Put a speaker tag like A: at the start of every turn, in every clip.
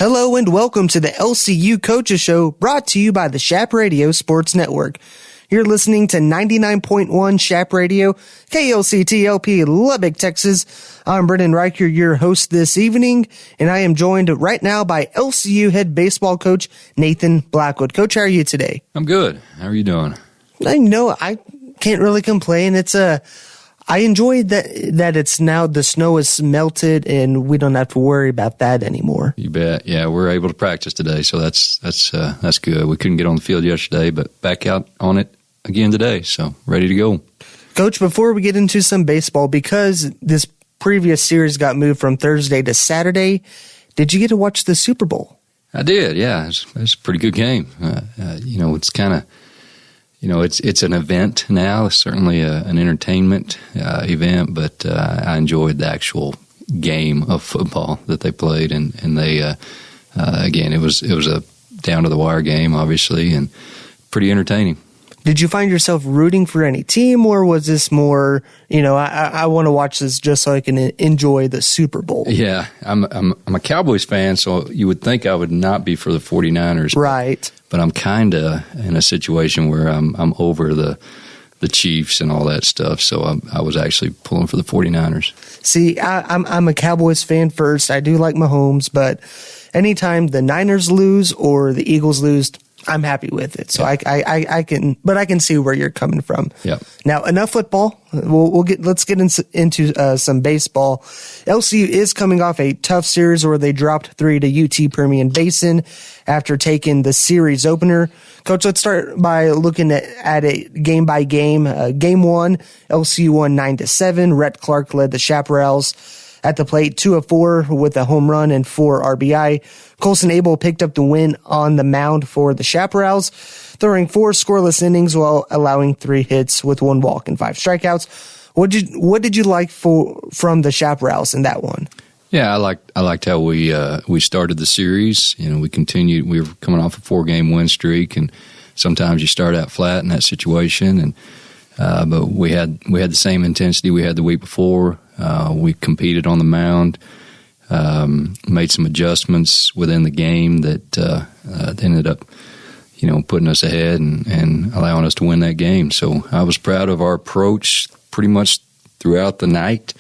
A: Hello and welcome to the LCU Coaches Show, brought to you by the Chap Radio Sports Network. You're listening to 99.1 Chap Radio, KLCTLP, Lubbock, Texas. I'm Brendan Riker, your host this evening, and I am joined right now by LCU head baseball coach Nathan Blackwood. Coach, how are you today?
B: I'm good. How are you doing?
A: I can't really complain. I enjoyed that it's now the snow is melted and we don't have to worry about that anymore.
B: You bet. Yeah, we're able to practice today, so that's good. We couldn't get on the field yesterday, but back out on it again today, so ready to go.
A: Coach, before we get into some baseball, because this previous series got moved from Thursday to Saturday, did you get to watch the Super Bowl?
B: I did, yeah. It's a pretty good game. It's kind of, it's an event now. It's certainly an entertainment event, but I enjoyed the actual game of football that they played, and they again, it was a down to the wire game, obviously, and pretty entertaining.
A: Did you find yourself rooting for any team, or was this more, I want to watch this just so I can enjoy the Super Bowl?
B: Yeah, I'm a Cowboys fan, so you would think I would not be for the 49ers.
A: Right.
B: But I'm kind of in a situation where I'm over the Chiefs and all that stuff, so I was actually pulling for the 49ers.
A: See, I'm a Cowboys fan first. I do like Mahomes, but anytime the Niners lose or the Eagles lose, I'm happy with it. So yeah. I can see where you're coming from.
B: Yeah.
A: Now, enough football. Let's get into some baseball. LCU is coming off a tough series where they dropped 3 to UT Permian Basin after taking the series opener. Coach, let's start by looking at it game by game. Game 1, LCU won 9-7. Rhett Clark led the Chaparrals at the plate, 2 of 4 with a home run and 4 RBI. Colson Abel picked up the win on the mound for the Chaparrals, throwing 4 scoreless innings while allowing 3 hits with 1 walk and 5 strikeouts. What did you like from the Chaparrals in that one?
B: Yeah, I liked how we started the series. We continued. We were coming off a 4-game win streak, and sometimes you start out flat in that situation. And but we had the same intensity we had the week before. We competed on the mound, made some adjustments within the game that ended up, putting us ahead and allowing us to win that game. So I was proud of our approach pretty much throughout the night.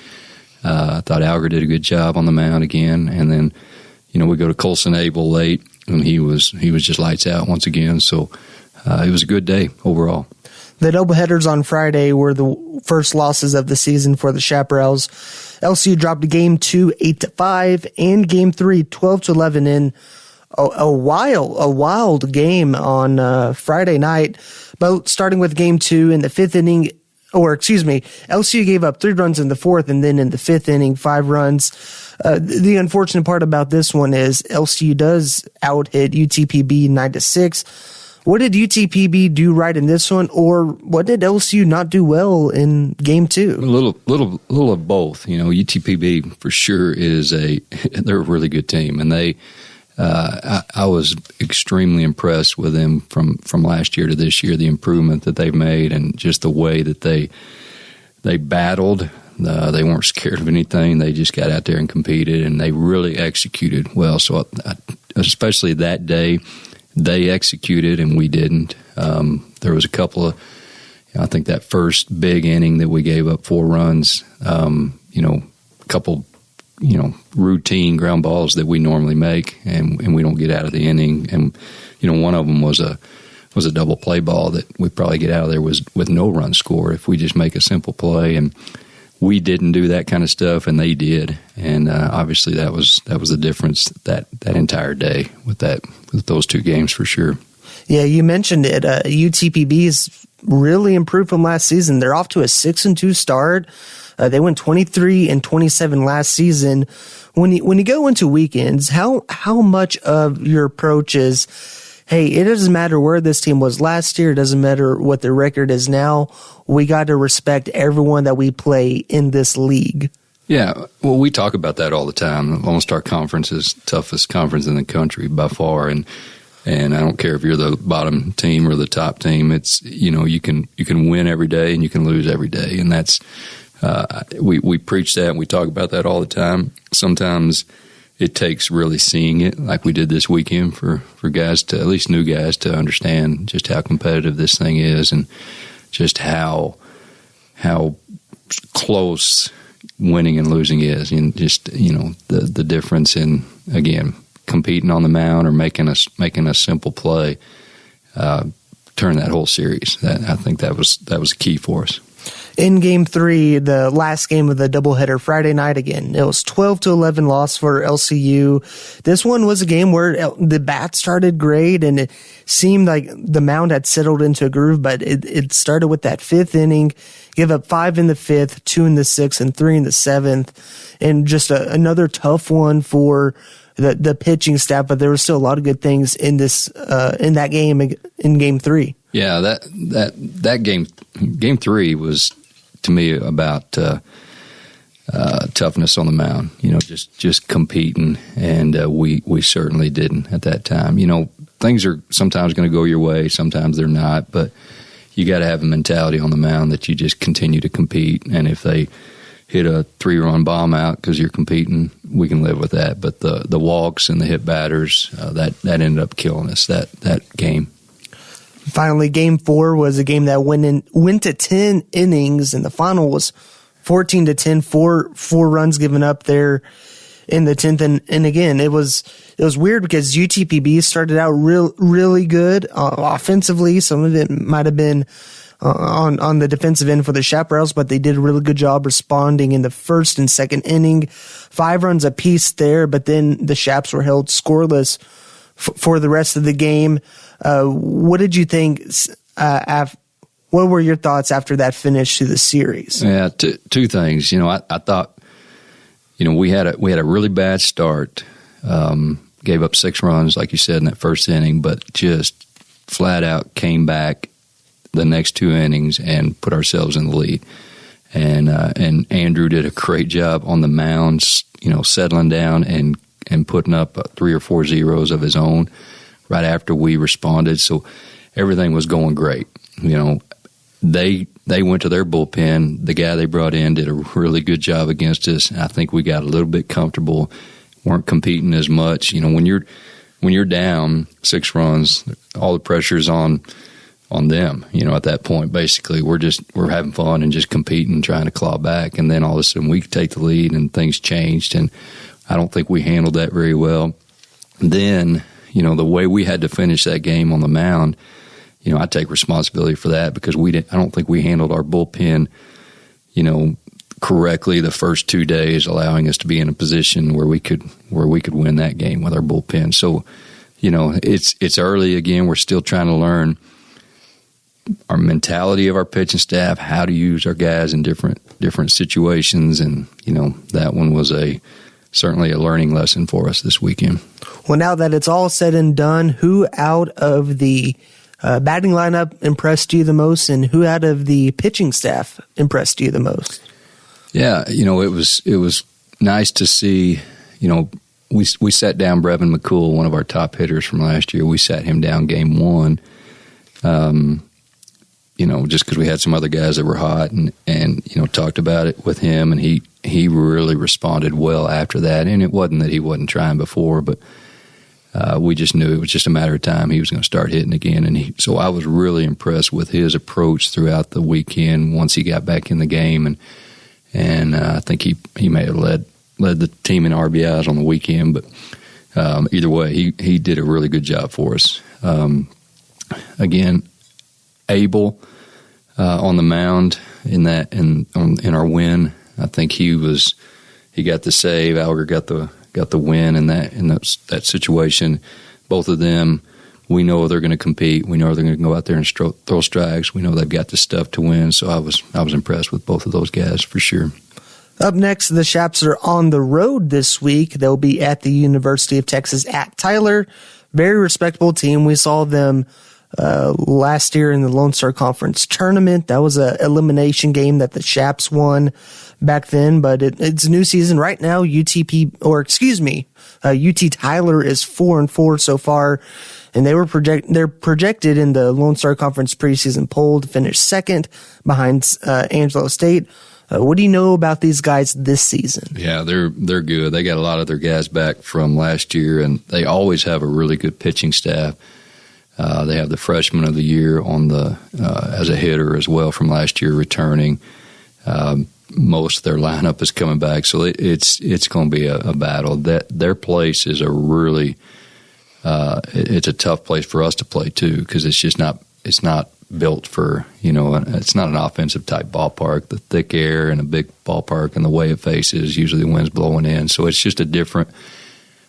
B: I thought Alger did a good job on the mound again, and then, we go to Colson Abel late, and he was just lights out once again. So it was a good day overall.
A: The doubleheaders on Friday were the first losses of the season for the Chaparrals. LCU dropped Game 2 8-5 and Game 3 12-11 in a wild game on Friday night. But starting with Game 2 in the 5th inning, LCU gave up 3 runs in the 4th, and then in the 5th inning, 5 runs. The unfortunate part about this one is LCU does out-hit UTPB 9-6. What did UTPB do right in this one, or what did LCU not do well in Game 2?
B: A little of both. UTPB for sure they're a really good team, and I was extremely impressed with them from last year to this year. The improvement that they've made, and just the way that they battled. They weren't scared of anything. They just got out there and competed, and they really executed well. So especially that day, they executed and we didn't. There was a couple of, I think that first big inning that we gave up 4 runs, a couple, routine ground balls that we normally make, and we don't get out of the inning. And, one of them was a double play ball that we probably get out of there with no run score if we just make a simple play. And we didn't do that kind of stuff, and they did. And obviously that was the difference that entire day with those 2 games for sure.
A: Yeah, you mentioned it. UTPB has really improved from last season. They're off to a 6-2 start. They went 23-27 last season. When you go into weekends, how much of your approach is, hey, it doesn't matter where this team was last year. It doesn't matter what their record is now. We got to respect everyone that we play in this league.
B: Yeah, well, we talk about that all the time. Lone Star Conference is the toughest conference in the country by far, and I don't care if you're the bottom team or the top team. It's you can win every day and you can lose every day, and that's we preach that and we talk about that all the time. Sometimes it takes really seeing it like we did this weekend for guys to, at least new guys, to understand just how competitive this thing is and just how close winning and losing is, and just the difference in, again, competing on the mound or making a simple play turn that whole series. I think that was key for us.
A: In Game 3, the last game of the doubleheader Friday night again, it was 12-11 loss for LCU. This one was a game where the bat started great, and it seemed like the mound had settled into a groove, but it started with that fifth inning, give up 5 in the fifth, 2 in the sixth, and 3 in the seventh, and just another tough one for the pitching staff, but there were still a lot of good things in that game, in Game 3.
B: Yeah, that game 3 was, to me, about toughness on the mound. Just competing, and we certainly didn't at that time. Things are sometimes going to go your way, sometimes they're not, but you got to have a mentality on the mound that you just continue to compete, and if they hit a 3-run bomb out because you're competing, we can live with that. But the walks and the hit batters, that ended up killing us that game.
A: Finally, Game 4 was a game that went to 10 innings, and the final was 14-10. Four runs given up there in the 10th, and again, it was weird because UTPB started out really good offensively. Some of it might have been on the defensive end for the Chaparrals, but they did a really good job responding in the first and second inning. 5 runs apiece there, but then the Chaps were held scoreless for the rest of the game. What did you think? What were your thoughts after that finish to the series?
B: Yeah, two things. I thought, we had a really bad start. Gave up 6 runs, like you said, in that first inning, but just flat out came back the next 2 innings and put ourselves in the lead. And Andrew did a great job on the mound, settling down and putting up 3 or 4 zeros of his own right after we responded. So everything was going great. They went to their bullpen. The guy they brought in did a really good job against us. I think we got a little bit comfortable, weren't competing as much. When you're down 6 runs, all the pressure's on them. At that point, basically, we're having fun and just competing, trying to claw back. And then all of a sudden we take the lead and things changed. And I don't think we handled that very well. Then, the way we had to finish that game on the mound, I take responsibility for that because I don't think we handled our bullpen, correctly the first 2 days, allowing us to be in a position where we could win that game with our bullpen. So, it's early again. We're still trying to learn our mentality of our pitching staff, how to use our guys in different situations, and that one was certainly a learning lesson for us this weekend.
A: Well, now that it's all said and done, who out of the batting lineup impressed you the most, and who out of the pitching staff impressed you the most?
B: Yeah, it was nice to see. We sat down Brevin McCool, one of our top hitters from last year. We sat him down Game 1. Just because we had some other guys that were hot and talked about it with him, and he really responded well after that. And it wasn't that he wasn't trying before, but we just knew it was just a matter of time he was going to start hitting again. And so I was really impressed with his approach throughout the weekend once he got back in the game, and I think he may have led the team in RBIs on the weekend. But either way, he did a really good job for us. Again, Abel on the mound in our win. I think he got the save. Alger got the win in that situation. Both of them, we know they're going to compete. We know they're going to go out there and throw strikes. We know they've got the stuff to win. So I was impressed with both of those guys for sure.
A: Up next, the Chaps are on the road this week. They'll be at the University of Texas at Tyler. Very respectable team. We saw them last year in the Lone Star Conference tournament. That was an elimination game that the Chaps won back then, but it's a new season right now. UT Tyler is 4-4 so far, and they're projected in the Lone Star Conference preseason poll to finish second behind Angelo State. What do you know about these guys this season?
B: Yeah, they're good. They got a lot of their guys back from last year, and they always have a really good pitching staff. They have the freshman of the year on the as a hitter as well from last year returning. Most of their lineup is coming back, so it's going to be a battle. That their place is a really it's a tough place for us to play too, because it's not built for, it's not an offensive type ballpark. The thick air and a big ballpark and the way it faces, usually the wind's blowing in, so it's just a different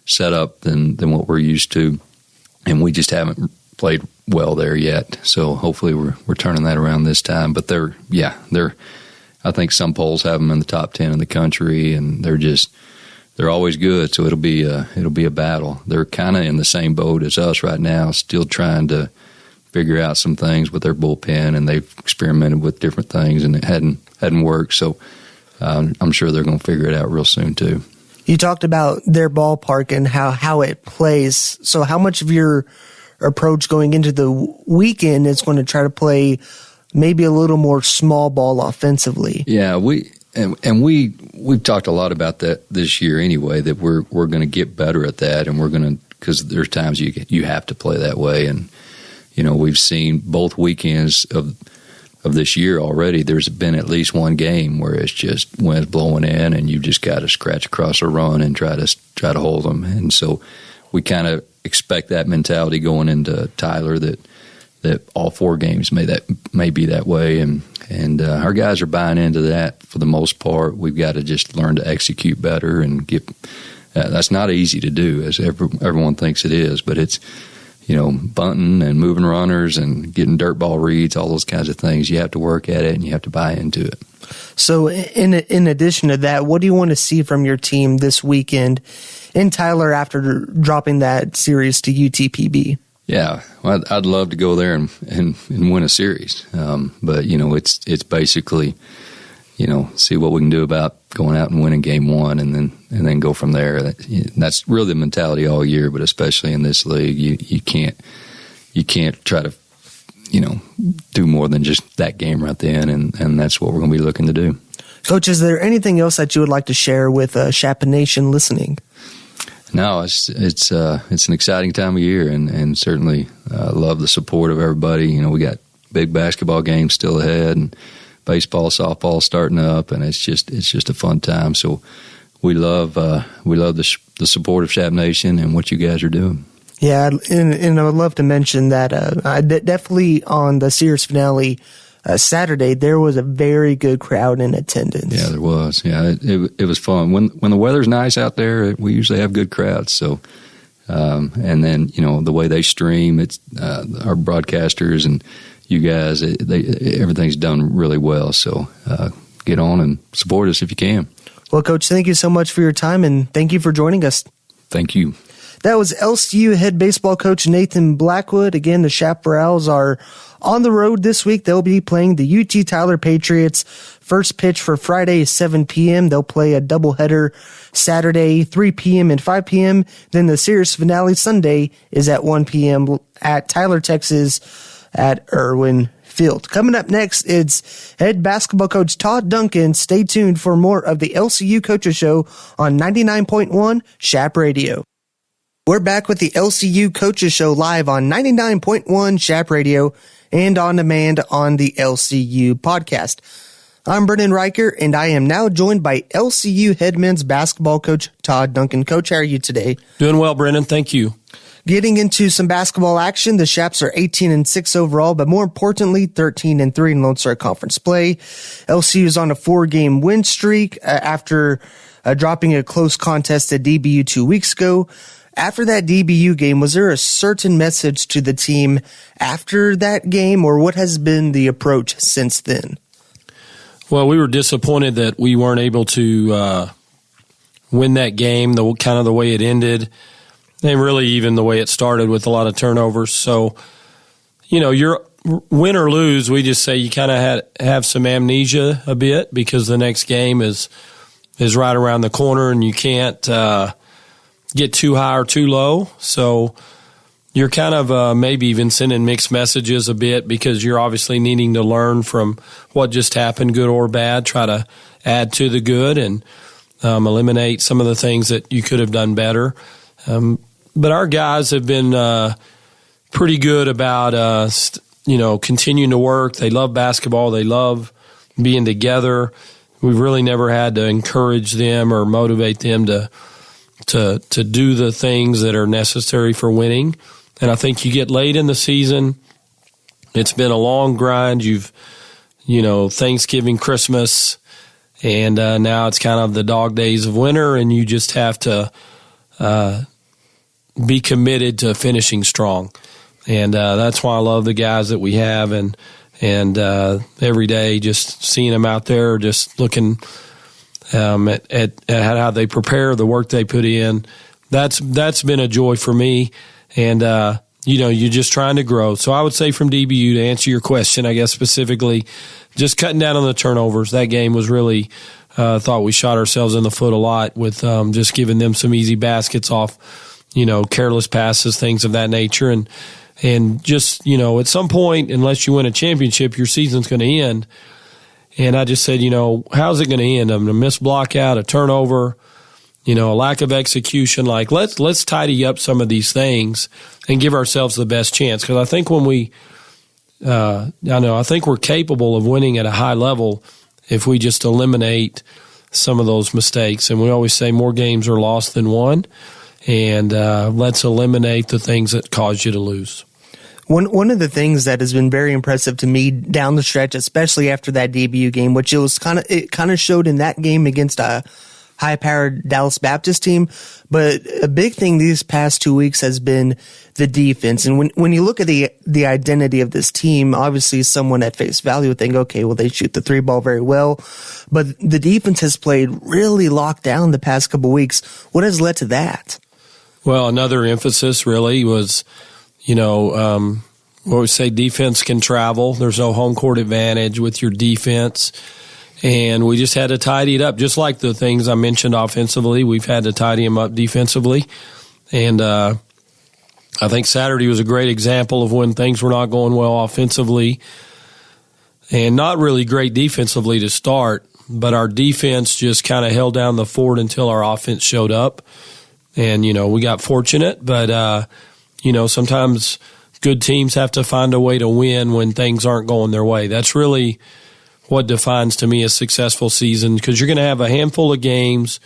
B: setup than what we're used to, and we just haven't played well there yet. So hopefully we're turning that around this time. But they're I think some polls have them in the top 10 in the country, and they're always good. So it'll be a battle. They're kind of in the same boat as us right now, still trying to figure out some things with their bullpen, and they've experimented with different things, and it hadn't worked. So I'm sure they're going to figure it out real soon too.
A: You talked about their ballpark and how it plays. So how much of your approach going into the weekend is going to try to play maybe a little more small ball offensively?
B: Yeah, we've talked a lot about that this year anyway, that we're going to get better at that, and we're going to, because there's times you have to play that way. And we've seen both weekends of this year already, there's been at least one game where it's just wind's blowing in and you just got to scratch across a run and try to hold them. And so we kind of expect that mentality going into Tyler, that all 4 games may be that way, and our guys are buying into that for the most part. We've got to just learn to execute better and get. That's not easy to do, as everyone thinks it is, but it's bunting and moving runners and getting dirt ball reads, all those kinds of things. You have to work at it and you have to buy into it.
A: So in addition to that, what do you want to see from your team this weekend in Tyler after dropping that series to UTPB?
B: Yeah, well, I'd love to go there and win a series, but it's basically see what we can do about going out and winning game 1, and then go from there. That's really the mentality all year, but especially in this league, you can't try to do more than just that game right then, and that's what we're going to be looking to do.
A: Coach, is there anything else that you would like to share with Chap Nation listening?
B: No, it's an exciting time of year, and certainly love the support of everybody. We got big basketball games still ahead, and baseball, softball starting up, and it's just a fun time. So we love the support of Chap Nation and what you guys are doing.
A: Yeah, and I would love to mention that definitely on the series finale Saturday, there was a very good crowd in attendance.
B: Yeah, there was. Yeah, it was fun. When the weather's nice out there, we usually have good crowds. So, and then the way they stream, it's our broadcasters and you guys, everything's done really well. So, get on and support us if you can.
A: Well, Coach, thank you so much for your time, and thank you for joining us.
B: Thank you.
A: That was LCU head baseball coach Nathan Blackwood. Again, the Chaparrals are on the road this week. They'll be playing the UT Tyler Patriots. First pitch for Friday is 7 p.m. They'll play a doubleheader Saturday, 3 p.m. and 5 p.m. Then the series finale Sunday is at 1 p.m. at Tyler, Texas at Irwin Field. Coming up next, it's head basketball coach Todd Duncan. Stay tuned for more of the LCU Coaches Show on 99.1 Chap Radio. We're back with the LCU Coaches Show live on 99.1 Chap Radio and on demand on the LCU podcast. I'm Brennan Riker, and I am now joined by LCU head men's basketball coach Todd Duncan. Coach, how are you today?
C: Doing well, Brennan. Thank you.
A: Getting into some basketball action, the Chaps are 18-6 overall, but more importantly, 13-3 in Lone Star Conference play. LCU is on a 4-game win streak after dropping a close contest at DBU 2 weeks ago. After that DBU game, was there a certain message to the team after that game, or what has been the approach since then?
C: Well, we were disappointed that we weren't able to win that game, the way it ended, and really even the way it started with a lot of turnovers. So, you're win or lose, we just say you kind of have some amnesia a bit because the next game is right around the corner and you can't get too high or too low. So you're kind of maybe even sending mixed messages a bit because you're obviously needing to learn from what just happened, good or bad, try to add to the good and eliminate some of the things that you could have done better. But our guys have been pretty good about, continuing to work. They love basketball. They love being together. We've really never had to encourage them or motivate them to do the things that are necessary for winning. And I think you get late in the season. It's been a long grind. Thanksgiving, Christmas, and now it's kind of the dog days of winter, and you just have to be committed to finishing strong. And that's why I love the guys that we have, and every day just seeing them out there, just looking at how they prepare, the work they put in. That's been a joy for me, and you're just trying to grow. So I would say from DBU, to answer your question, I guess specifically, just cutting down on the turnovers. That game was really thought we shot ourselves in the foot a lot with just giving them some easy baskets off, careless passes, things of that nature, and just at some point, unless you win a championship, your season's going to end. And I just said, how's it going to end? I'm going to miss block out, a turnover, a lack of execution. Like, let's tidy up some of these things and give ourselves the best chance. Because I think when I think we're capable of winning at a high level if we just eliminate some of those mistakes. And we always say more games are lost than won. And let's eliminate the things that cause you to lose.
A: One of the things that has been very impressive to me down the stretch, especially after that DBU game, which it kind of showed in that game against a high-powered Dallas Baptist team, but a big thing these past 2 weeks has been the defense. And when you look at the identity of this team, obviously someone at face value would think, okay, well, they shoot the three ball very well, but the defense has played really locked down the past couple weeks. What has led to that?
C: Well, another emphasis really was, what we say, defense can travel. There's no home court advantage with your defense. And we just had to tidy it up. Just like the things I mentioned offensively, we've had to tidy them up defensively. And I think Saturday was a great example of when things were not going well offensively and not really great defensively to start, but our defense just kind of held down the fort until our offense showed up. And, we got fortunate, but, sometimes good teams have to find a way to win when things aren't going their way. That's really what defines to me a successful season, because you're going to have a handful of games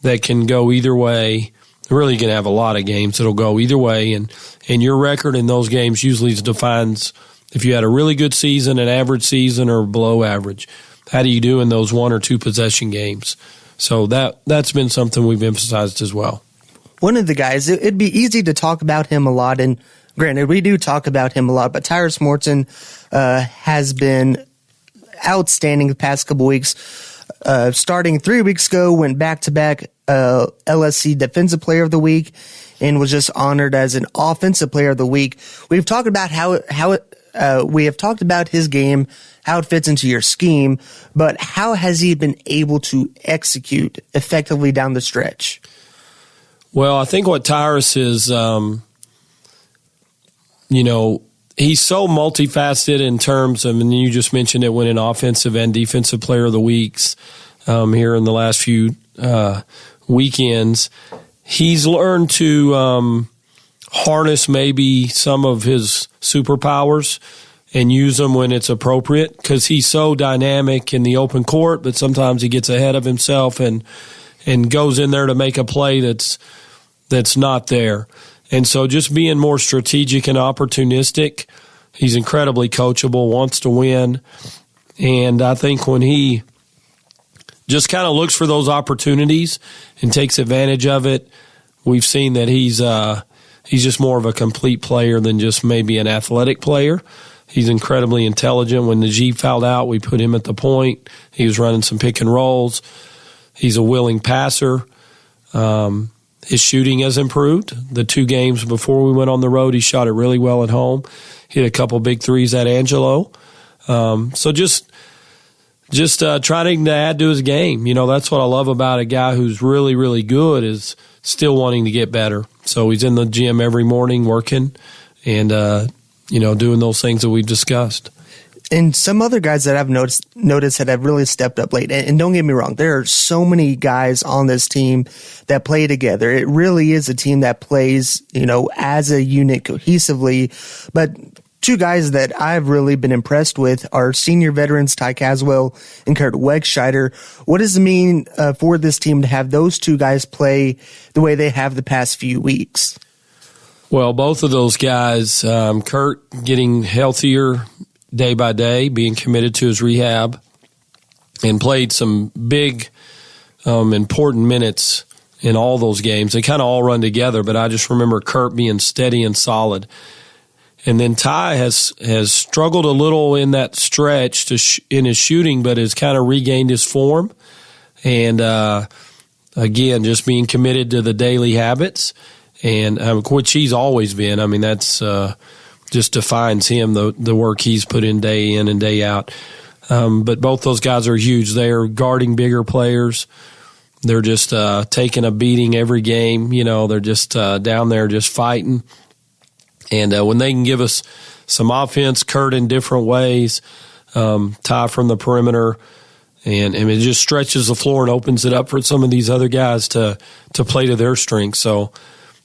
C: that can go either way. Really going to have a lot of games that'll go either way, and your record in those games usually defines if you had a really good season, an average season, or below average. How do you do in those 1 or 2 possession games? So that's been something we've emphasized as well.
A: One of the guys, it'd be easy to talk about him a lot, and granted, we do talk about him a lot, but Tyrus Morton has been outstanding the past couple weeks. Starting 3 weeks ago, went back-to-back LSC Defensive Player of the Week and was just honored as an Offensive Player of the Week. We've talked about we have talked about his game, how it fits into your scheme, but how has he been able to execute effectively down the stretch?
C: Well, I think what Tyrus is, he's so multifaceted in terms of, and you just mentioned it, winning offensive and defensive player of the weeks here in the last few weekends. He's learned to harness maybe some of his superpowers and use them when it's appropriate, because he's so dynamic in the open court, but sometimes he gets ahead of himself and goes in there to make a play that's not there. And so just being more strategic and opportunistic, he's incredibly coachable, wants to win. And I think when he just kind of looks for those opportunities and takes advantage of it, we've seen that he's just more of a complete player than just maybe an athletic player. He's incredibly intelligent. When Najee fouled out, we put him at the point. He was running some pick and rolls. He's a willing passer. His shooting has improved. The 2 games before we went on the road, he shot it really well at home. Hit a couple big threes at Angelo. So just trying to add to his game. That's what I love about a guy who's really, really good, is still wanting to get better. So he's in the gym every morning working and, doing those things that we've discussed.
A: And some other guys that I've noticed that have really stepped up late. And don't get me wrong, there are so many guys on this team that play together. It really is a team that plays, as a unit cohesively. But two guys that I've really been impressed with are senior veterans Ty Caswell and Kurt Wegscheider. What does it mean for this team to have those two guys play the way they have the past few weeks?
C: Well, both of those guys, Kurt getting healthier day by day, being committed to his rehab, and played some big, important minutes in all those games. They kind of all run together, but I just remember Kurt being steady and solid. And then Ty has struggled a little in that stretch in his shooting, but has kind of regained his form. And again, just being committed to the daily habits, and which he's always been. I mean, that's just defines him, the work he's put in and day out. But both those guys are huge. They are guarding bigger players. They're just taking a beating every game. They're just down there just fighting. And when they can give us some offense, Kurt in different ways, Ty from the perimeter, and it just stretches the floor and opens it up for some of these other guys to play to their strengths. So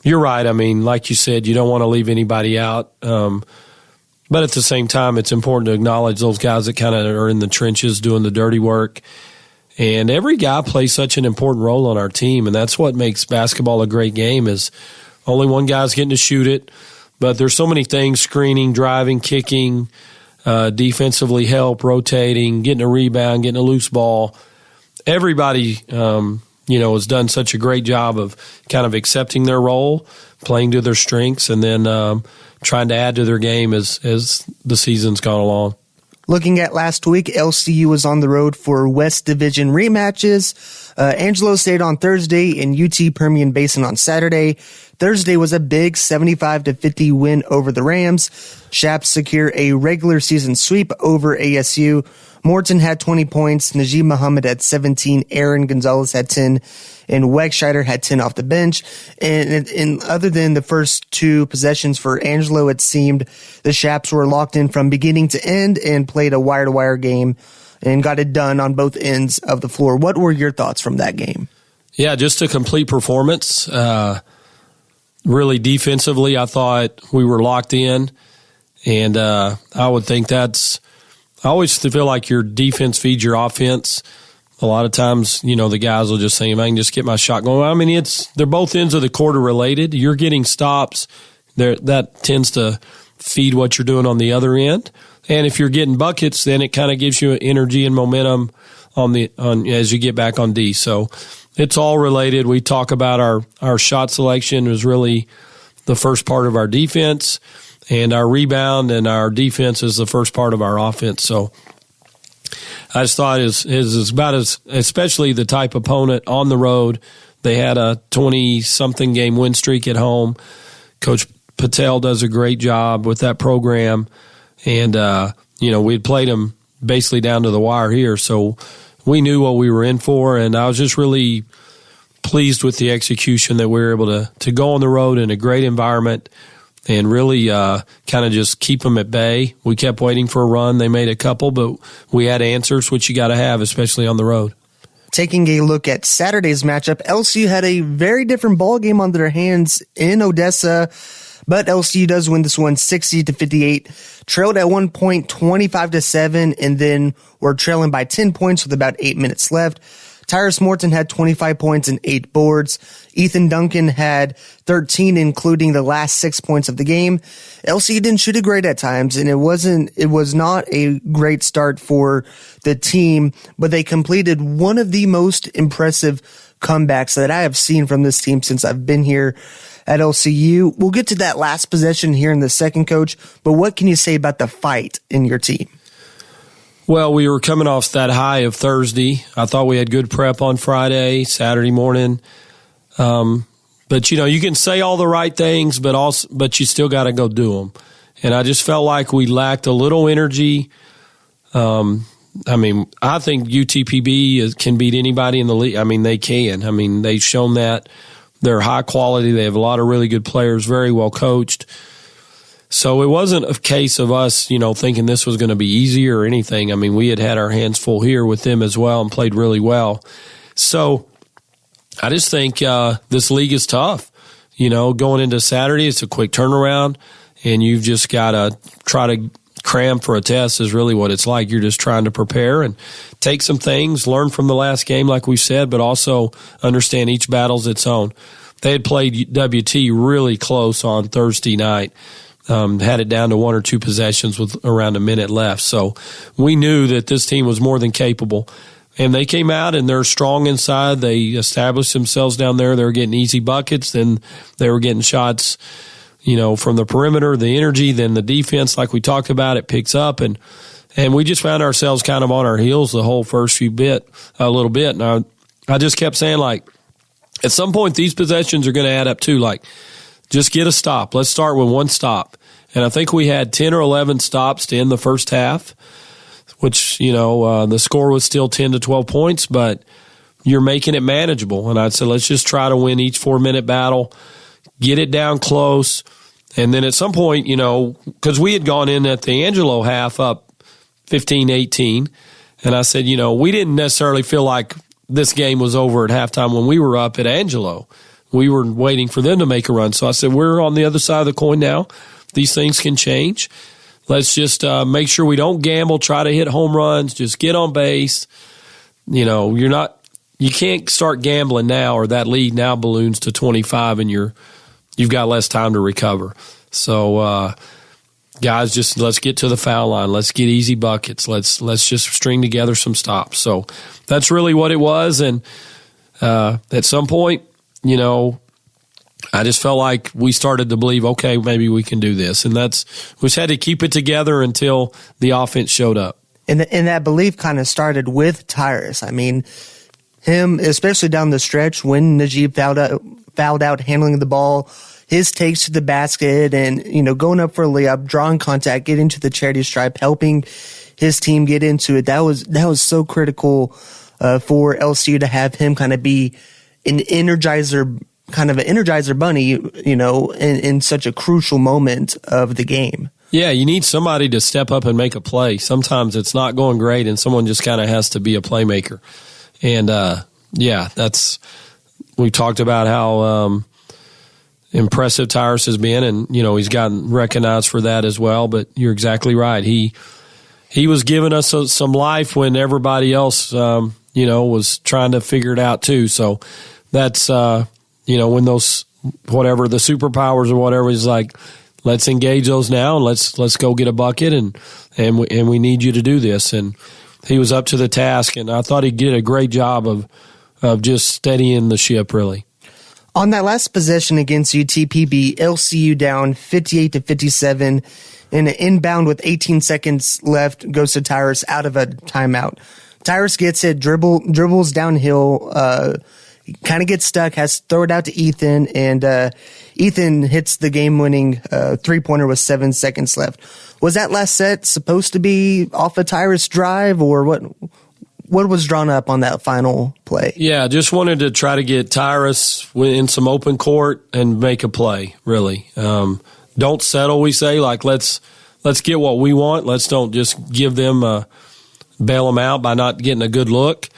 C: you're right. I mean, like you said, you don't want to leave anybody out. But at the same time, it's important to acknowledge those guys that kind of are in the trenches doing the dirty work. And every guy plays such an important role on our team, and that's what makes basketball a great game is only one guy's getting to shoot it. But there's so many things, screening, driving, kicking, defensively help, rotating, getting a rebound, getting a loose ball. Everybody has done such a great job of kind of accepting their role, playing to their strengths, and then trying to add to their game as the season's gone along.
A: Looking at last week, LCU was on the road for West Division rematches. Angelo State on Thursday and UT Permian Basin on Saturday. Thursday was a big 75-50 win over the Rams. Chap secure a regular season sweep over ASU. Morton had 20 points, Najee Muhammad had 17, Aaron Gonzalez had 10, and Wegscheider had 10 off the bench. And other than the first two possessions for Angelo, it seemed the Chaps were locked in from beginning to end and played a wire-to-wire game and got it done on both ends of the floor. What were your thoughts from that game?
C: Yeah, just a complete performance. Really defensively, I thought we were locked in, and I would think I always feel like your defense feeds your offense. A lot of times, the guys will just say, if I can just get my shot going. I mean, they're both ends of the court are related. You're getting stops. That tends to feed what you're doing on the other end. And if you're getting buckets, then it kind of gives you energy and momentum on as you get back on D. So it's all related. We talk about our shot selection was really the first part of our defense, and our rebound and our defense is the first part of our offense. So I just thought is about especially the type opponent on the road. They had a 20-something game win streak at home. Coach Patel does a great job with that program. And, we had played them basically down to the wire here. So we knew what we were in for. And I was just really pleased with the execution that we were able to go on the road in a great environment and really kind of just keep them at bay. We kept waiting for a run. They made a couple, but we had answers, which you got to have, especially on the road.
A: Taking a look at Saturday's matchup, LCU had a very different ball game on their hands in Odessa, but LCU does win this one 60-58. Trailed at one point 25-7, and then were trailing by 10 points with about 8 minutes left. Tyrus Morton had 25 points and 8 boards. Ethan Duncan had 13, including the last 6 points of the game. LCU didn't shoot it great at times, and it was not a great start for the team, but they completed one of the most impressive comebacks that I have seen from this team since I've been here at LCU. We'll get to that last possession here in the second, Coach, but what can you say about the fight in your team?
C: Well, we were coming off that high of Thursday. I thought we had good prep on Friday, Saturday morning. But, you can say all the right things, but you still got to go do them. And I just felt like we lacked a little energy. I think UTPB can beat anybody in the league. I mean, they can. I mean, they've shown that. They're high quality. They have a lot of really good players, very well coached. So it wasn't a case of us, thinking this was going to be easy or anything. I mean, we had our hands full here with them as well and played really well. So I just think this league is tough. Going into Saturday, it's a quick turnaround, and you've just got to try to cram for a test is really what it's like. You're just trying to prepare and take some things, learn from the last game, like we said, but also understand each battle's its own. They had played WT really close on Thursday night, had it down to 1 or 2 possessions with around a minute left. So we knew that this team was more than capable. And they came out, and they're strong inside. They established themselves down there. They were getting easy buckets. Then they were getting shots, from the perimeter, the energy. Then the defense, like we talked about, it picks up. And we just found ourselves kind of on our heels the whole first a little bit. And I just kept saying, at some point, these possessions are going to add up too. Just get a stop. Let's start with one stop. And I think we had 10 or 11 stops to end the first half, which, the score was still 10 to 12 points, but you're making it manageable. And I'd say let's just try to win each 4-minute battle, get it down close. And then at some point, because we had gone in at the Angelo half up 15-18, and I said, we didn't necessarily feel like this game was over at halftime when we were up at Angelo. We were waiting for them to make a run. So I said, we're on the other side of the coin now. These things can change. Let's just make sure we don't gamble, try to hit home runs, just get on base. You can't start gambling now, or that lead now balloons to 25 and you've got less time to recover. So guys, just let's get to the foul line. Let's get easy buckets. Let's just string together some stops. So that's really what it was. And at some point, I just felt like we started to believe, okay, maybe we can do this. And we just had to keep it together until the offense showed up.
A: And that belief kind of started with Tyrus. I mean, him, especially down the stretch when Najib fouled out handling the ball, his takes to the basket and, going up for a layup, drawing contact, getting to the charity stripe, helping his team get into it. That was so critical for LCU to have him kind of be an energizer bunny, in such a crucial moment of the game.
C: Yeah, you need somebody to step up and make a play. Sometimes it's not going great, and someone just kind of has to be a playmaker. And, we talked about how impressive Tyrus has been, and, he's gotten recognized for that as well. But you're exactly right. He was giving us some life when everybody else, was trying to figure it out too. So that's, when those, whatever, the superpowers or whatever is like, let's engage those now and let's go get a bucket and we need you to do this. And he was up to the task, and I thought he did a great job of just steadying the ship, really.
A: On that last possession against UTPB, LCU down 58-57, and an inbound with 18 seconds left goes to Tyrus out of a timeout. Tyrus gets it, dribbles downhill, kind of gets stuck, has to throw it out to Ethan, and Ethan hits the game-winning three-pointer with 7 seconds left. Was that last set supposed to be off a Tyrus drive, or what was drawn up on that final play? Yeah,
C: just wanted to try to get Tyrus in some open court and make a play, really. Don't settle, we say. Let's get what we want. Let's don't just give them bail them out by not getting a good look.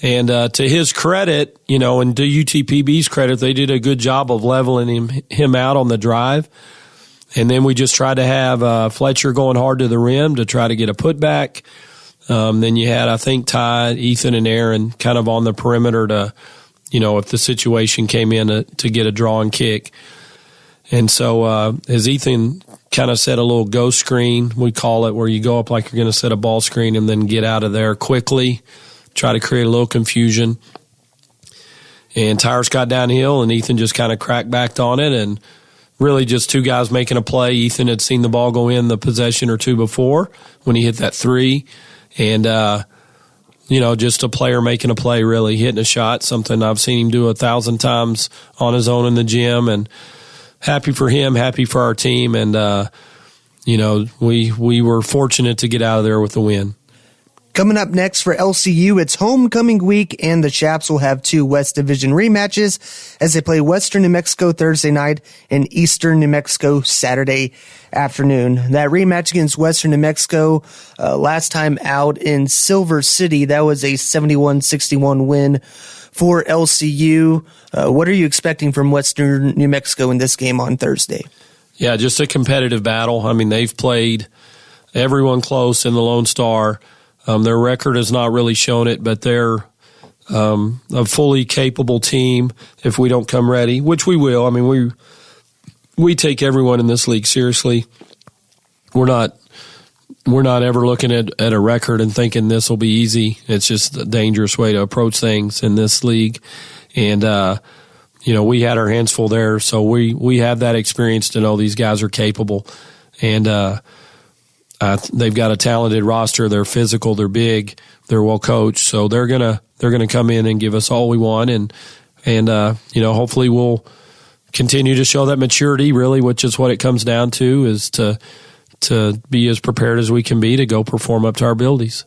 C: And to his credit, and to UTPB's credit, they did a good job of leveling him out on the drive. And then we just tried to have Fletcher going hard to the rim to try to get a putback. Then you had, I think, Todd, Ethan, and Aaron kind of on the perimeter to, if the situation came in to get a draw and kick. And so as Ethan kind of set a little ghost screen, we call it, where you go up like you're going to set a ball screen and then get out of there quickly, try to create a little confusion. And Tyrus got downhill, and Ethan just kind of cracked back on it, and really just two guys making a play. Ethan had seen the ball go in the possession or two before when he hit that three. And, just a player making a play, really, hitting a shot, something I've seen him do 1,000 times on his own in the gym. And happy for him, happy for our team. And, we were fortunate to get out of there with the win.
A: Coming up next for LCU, it's homecoming week, and the Chaps will have 2 West Division rematches as they play Western New Mexico Thursday night and Eastern New Mexico Saturday afternoon. That rematch against Western New Mexico, last time out in Silver City, that was a 71-61 win for LCU. What are you expecting from Western New Mexico in this game on Thursday?
C: Yeah, just a competitive battle. I mean, they've played everyone close in the Lone Star. Their record has not really shown it, but they're a fully capable team if we don't come ready, which we will. I mean, we take everyone in this league seriously. We're not ever looking at a record and thinking this will be easy. It's just a dangerous way to approach things in this league. And, we had our hands full there, so we have that experience to know these guys are capable. And they've got a talented roster. They're physical. They're big. They're well coached. So they're gonna come in and give us all we want. And hopefully we'll continue to show that maturity, really, which is what it comes down to, is to be as prepared as we can be to go perform up to our abilities.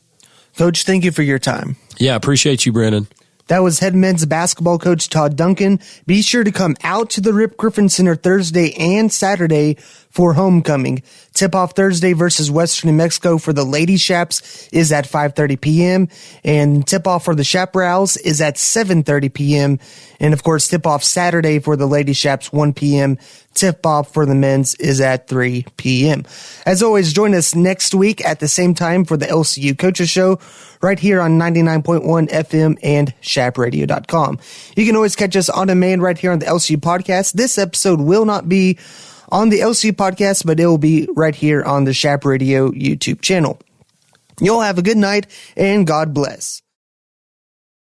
A: Coach, thank you for your time.
C: Yeah, appreciate you, Brennan.
A: That was head men's basketball coach Todd Duncan. Be sure to come out to the Rip Griffin Center Thursday and Saturday for homecoming. Tip-off Thursday versus Western New Mexico for the Lady Chaps is at 5:30 p.m. and tip-off for the Chaparrals is at 7:30 p.m. And, of course, tip-off Saturday for the Lady Chaps, 1 p.m. Tip-off for the men's is at 3 p.m. As always, join us next week at the same time for the LCU Coaches Show right here on 99.1 FM and shapradio.com. You can always catch us on demand right here on the LCU Podcast. This episode will not be on the LCU Podcast, but it will be right here on the Chap Radio YouTube channel. You'll have a good night, and God bless.